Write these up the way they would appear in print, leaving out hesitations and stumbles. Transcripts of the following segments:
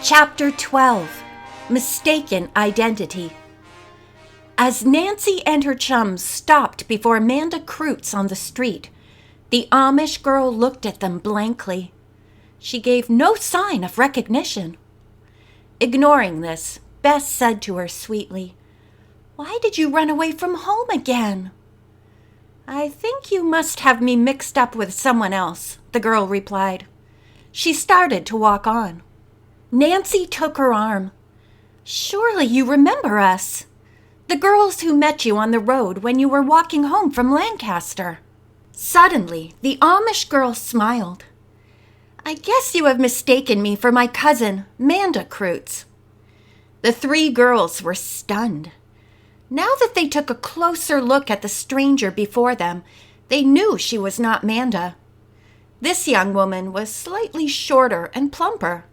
Chapter 12. Mistaken Identity. As Nancy and her chums stopped before Amanda Kreutz on the street, the Amish girl looked at them blankly. She gave no sign of recognition. Ignoring this, Bess said to her sweetly, "Why did you run away from home again?" "I think you must have me mixed up with someone else," the girl replied. She started to walk on. Nancy took her arm. "Surely you remember us. The girls who met you on the road when you were walking home from Lancaster." Suddenly, the Amish girl smiled. "I guess you have mistaken me for my cousin, Manda Kreutz." The three girls were stunned. Now that they took a closer look at the stranger before them, they knew she was not Manda. This young woman was slightly shorter and plumper.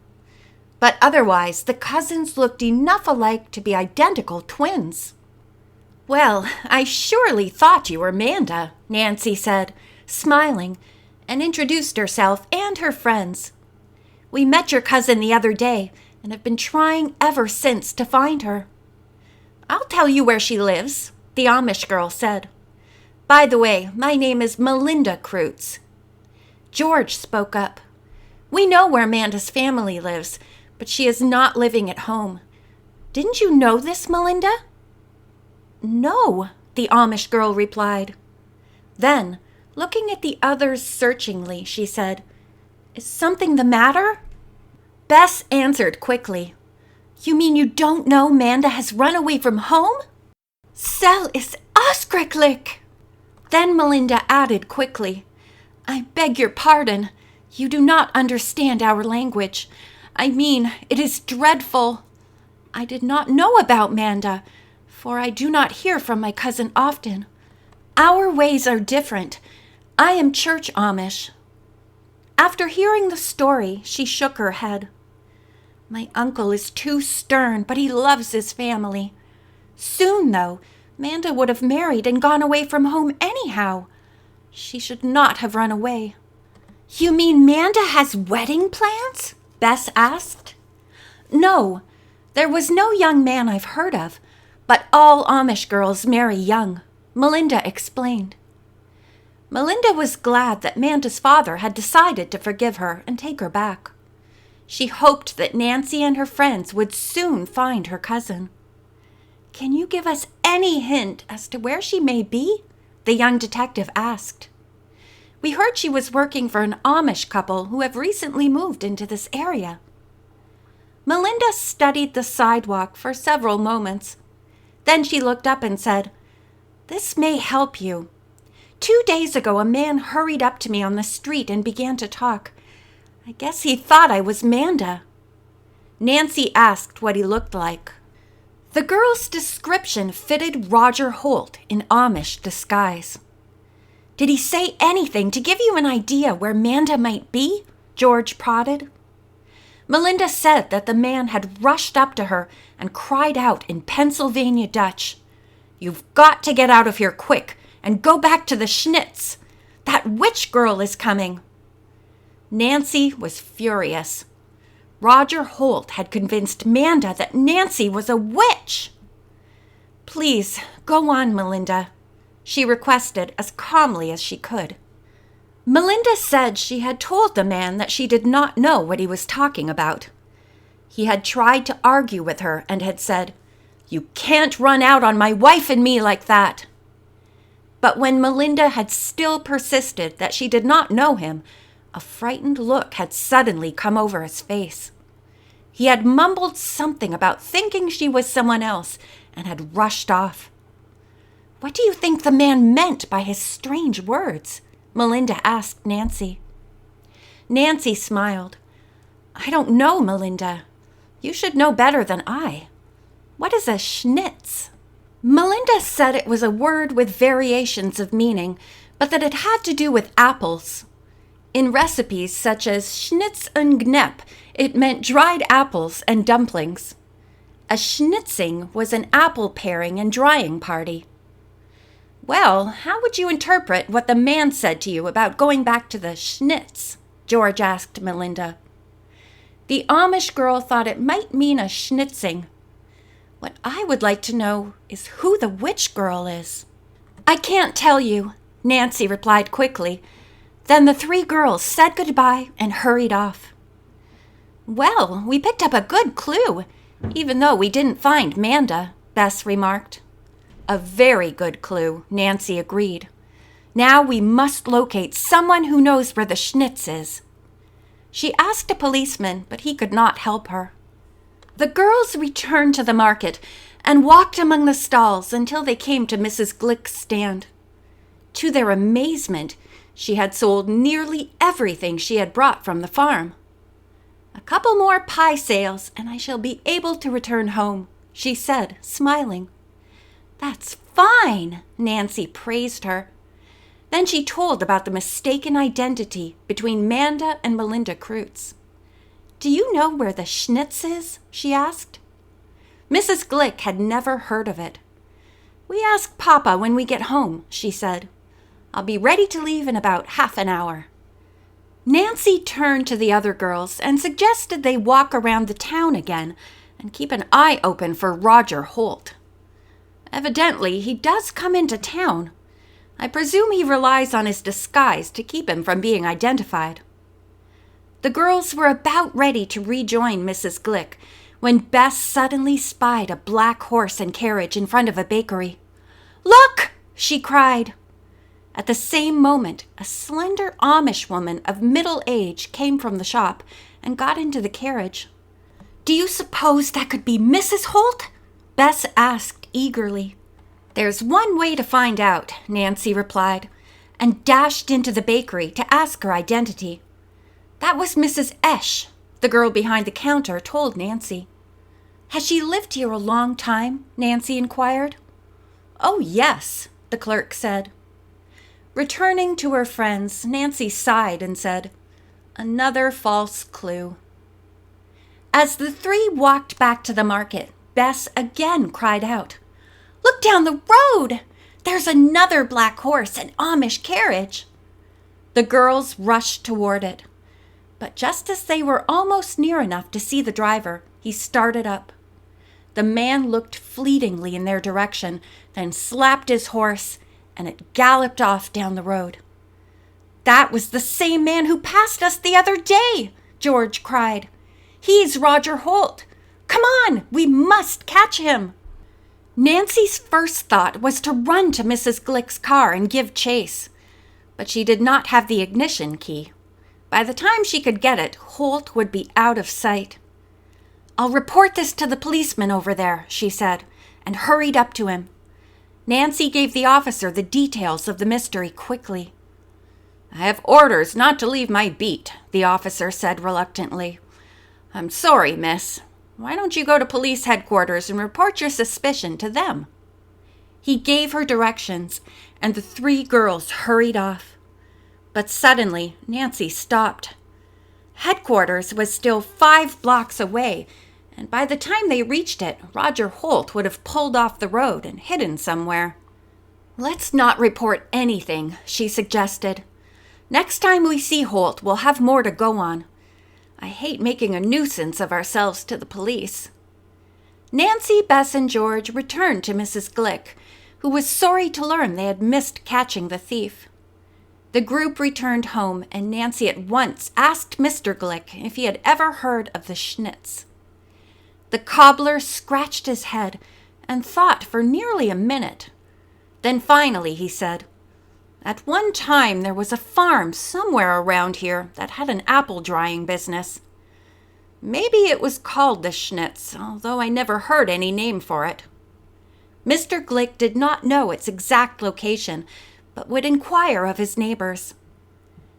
But otherwise, the cousins looked enough alike to be identical twins. "Well, I surely thought you were Manda," Nancy said, smiling, and introduced herself and her friends. "We met your cousin the other day and have been trying ever since to find her." "I'll tell you where she lives," the Amish girl said. "By the way, my name is Melinda Kreutz." George spoke up. "We know where Amanda's family lives, but she is not living at home. Didn't you know this, Melinda?" "No," the Amish girl replied. Then, looking at the others searchingly, she said, "Is something the matter?" Bess answered quickly. "You mean you don't know Manda has run away from home?" "Sel is afschrikkelijk." Then Melinda added quickly, "I beg your pardon. You do not understand our language. I mean, it is dreadful. I did not know about Manda, for I do not hear from my cousin often. Our ways are different. I am Church Amish." After hearing the story, she shook her head. "My uncle is too stern, but he loves his family. Soon, though, Manda would have married and gone away from home anyhow. She should not have run away." "You mean Manda has wedding plans?" Bess asked. "No, there was no young man I've heard of, but all Amish girls marry young," Melinda explained. Melinda was glad that Manda's father had decided to forgive her and take her back. She hoped that Nancy and her friends would soon find her cousin. "Can you give us any hint as to where she may be?" the young detective asked. "We heard she was working for an Amish couple who have recently moved into this area." Melinda studied the sidewalk for several moments. Then she looked up and said, "This may help you. 2 days ago, a man hurried up to me on the street and began to talk. I guess he thought I was Manda." Nancy asked what he looked like. The girl's description fitted Roger Holt in Amish disguise. "Did he say anything to give you an idea where Manda might be?" George prodded. Melinda said that the man had rushed up to her and cried out in Pennsylvania Dutch, "You've got to get out of here quick and go back to the Schnitz. That witch girl is coming." Nancy was furious. Roger Holt had convinced Manda that Nancy was a witch. "Please, go on, Melinda," she requested as calmly as she could. Melinda said she had told the man that she did not know what he was talking about. He had tried to argue with her and had said, "You can't run out on my wife and me like that." But when Melinda had still persisted that she did not know him, a frightened look had suddenly come over his face. He had mumbled something about thinking she was someone else and had rushed off. "What do you think the man meant by his strange words?" Melinda asked Nancy. Nancy smiled. "I don't know, Melinda. You should know better than I. What is a Schnitz?" Melinda said it was a word with variations of meaning, but that it had to do with apples. In recipes such as Schnitz und Gnep, it meant dried apples and dumplings. A schnitzing was an apple paring and drying party. "Well, how would you interpret what the man said to you about going back to the Schnitz?" George asked Melinda. The Amish girl thought it might mean a schnitzing. What I would like to know is who the witch girl is. I can't tell you, Nancy replied quickly. Then the three girls said goodbye and hurried off. Well, we picked up a good clue, even though we didn't find Manda, Bess remarked. A very good clue, Nancy agreed. Now we must locate someone who knows where the schnitz is. She asked a policeman, but he could not help her. The girls returned to the market and walked among the stalls until they came to Mrs. Glick's stand. To their amazement, she had sold nearly everything she had brought from the farm. A couple more pie sales, and I shall be able to return home, she said, smiling. That's fine, Nancy praised her. Then she told about the mistaken identity between Manda and Melinda Kreutz. Do you know where the schnitz is? She asked. Mrs. Glick had never heard of it. We ask Papa when we get home, she said. I'll be ready to leave in about half an hour. Nancy turned to the other girls and suggested they walk around the town again and keep an eye open for Roger Holt. Evidently, he does come into town. I presume he relies on his disguise to keep him from being identified. The girls were about ready to rejoin Mrs. Glick when Bess suddenly spied a black horse and carriage in front of a bakery. Look! She cried. At the same moment, a slender Amish woman of middle age came from the shop and got into the carriage. Do you suppose that could be Mrs. Holt? Bess asked eagerly. There's one way to find out, Nancy replied, and dashed into the bakery to ask her identity. That was Mrs. Esch, the girl behind the counter told Nancy. Has she lived here a long time? Nancy inquired. Oh, yes, the clerk said. Returning to her friends, Nancy sighed and said, Another false clue. As the three walked back to the market, Bess again cried out, Look down the road! There's another black horse and Amish carriage. The girls rushed toward it. But just as they were almost near enough to see the driver, he started up. The man looked fleetingly in their direction, then slapped his horse, and it galloped off down the road. That was the same man who passed us the other day, George cried. He's Roger Holt. Come on, we must catch him. Nancy's first thought was to run to Mrs. Glick's car and give chase, but she did not have the ignition key. By the time she could get it, Holt would be out of sight. I'll report this to the policeman over there, she said, and hurried up to him. Nancy gave the officer the details of the mystery quickly. I have orders not to leave my beat, the officer said reluctantly. I'm sorry, miss. Why don't you go to police headquarters and report your suspicion to them? He gave her directions, and the three girls hurried off. But suddenly, Nancy stopped. Headquarters was still 5 blocks away, and by the time they reached it, Roger Holt would have pulled off the road and hidden somewhere. Let's not report anything, she suggested. Next time we see Holt, we'll have more to go on. I hate making a nuisance of ourselves to the police. Nancy, Bess, and George returned to Mrs. Glick, who was sorry to learn they had missed catching the thief. The group returned home, and Nancy at once asked Mr. Glick if he had ever heard of the schnitz. The cobbler scratched his head and thought for nearly a minute. Then finally he said, At one time there was a farm somewhere around here that had an apple drying business. Maybe it was called the schnitz, although I never heard any name for it. Mr. Glick did not know its exact location, but would inquire of his neighbors.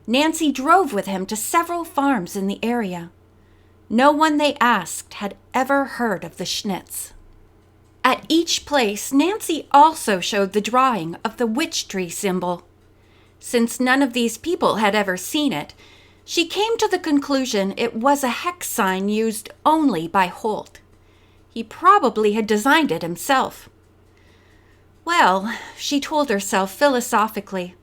Nancy drove with him to several farms in the area. No one they asked had ever heard of the schnitz. At each place, Nancy also showed the drawing of the witch tree symbol. Since none of these people had ever seen it, she came to the conclusion it was a hex sign used only by Holt. He probably had designed it himself. Well, she told herself philosophically,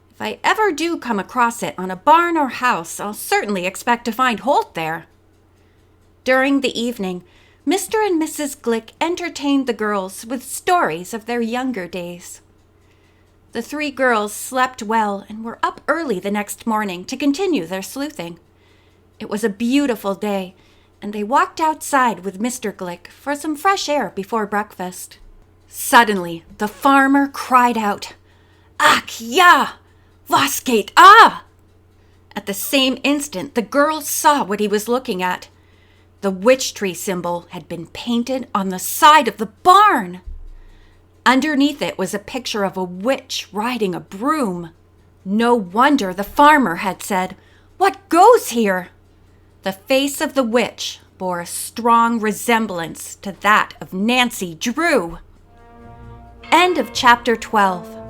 if I ever do come across it on a barn or house, I'll certainly expect to find Holt there. During the evening, Mr. and Mrs. Glick entertained the girls with stories of their younger days. The 3 girls slept well and were up early the next morning to continue their sleuthing. It was a beautiful day, and they walked outside with Mr. Glick for some fresh air before breakfast. Suddenly, the farmer cried out, "Ach ja! Was geht a?" At the same instant, the girls saw what he was looking at. The witch tree symbol had been painted on the side of the barn. Underneath it was a picture of a witch riding a broom. No wonder the farmer had said, "What goes here?" The face of the witch bore a strong resemblance to that of Nancy Drew. End of chapter 12.